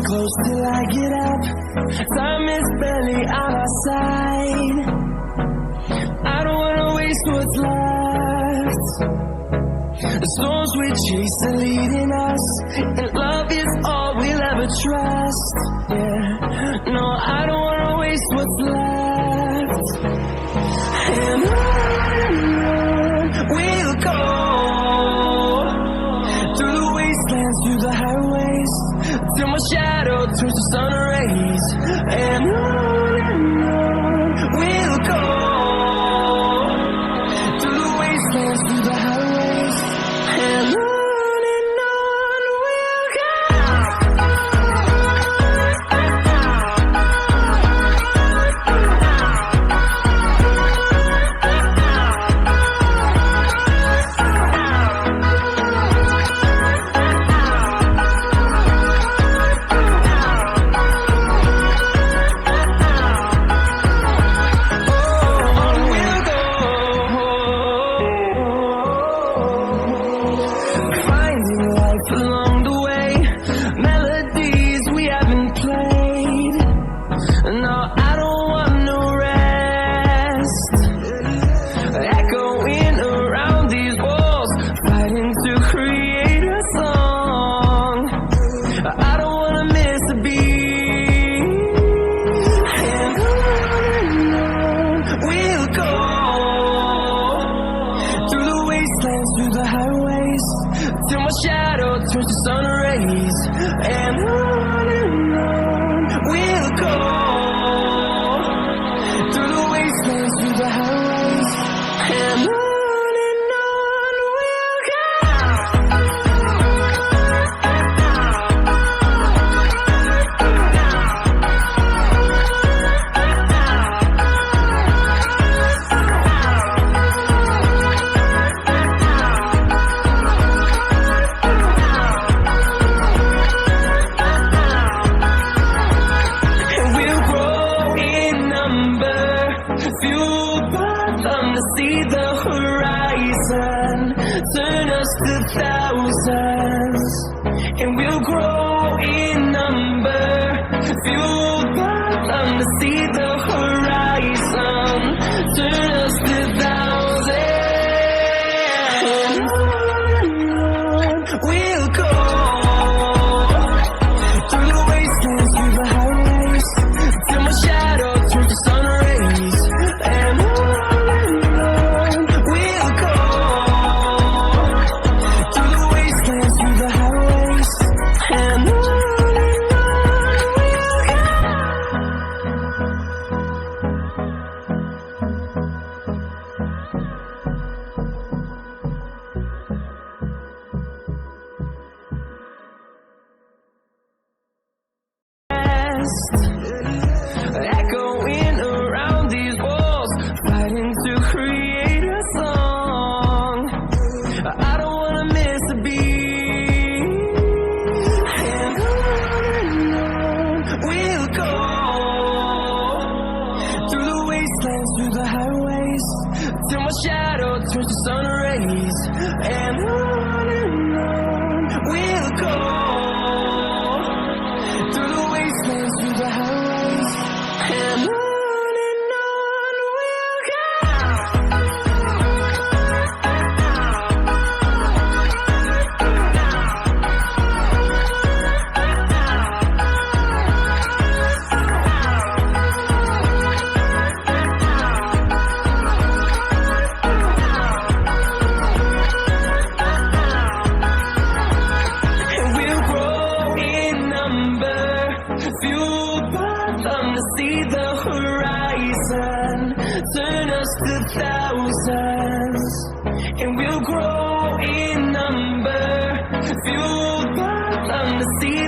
close till I get up. Time is barely on our side. I don't wanna waste what's left. The storms we chase are leading us, and love is all we'll ever trust. Yeah, no, I don't wanna waste what's left. And on we'll go, through the wastelands, through the highways, till my shadow turns to sun rays. And on we'll go, through the wastelands, through the highways, and on we'll go. Along the way, melodies we haven't played. No, I don't want no rest. Echoing around these walls, fighting to create a song. I don't wanna miss a beat. And on we'll go, through the wastelands, through the highways, till my shadow turns to sun rays. And on we'll go, through the wastelands, through the highways, and on we'll go. Fueled by them to see the horizon, turn us to thousands, and we'll grow in number. Fueled by them to see the horizon, turn us to thousands, and on we'll go, through the wastelands, through the highways, till my shadow turns to sun rays. And on we'll go, through the wastelands, through the highways, and on we'll go. Echoing around these walls, fighting to create a song. I don't wanna miss a beat. And on we'll go, through the wastelands, through the highways, till my shadow turns to sun rays. And on we'll go, through the wastelands, through the highways, and on we'll go. And we'll grow in number, fueled by them to see the horizon, turn us to thousands, and we'll grow in number, fueled by them to see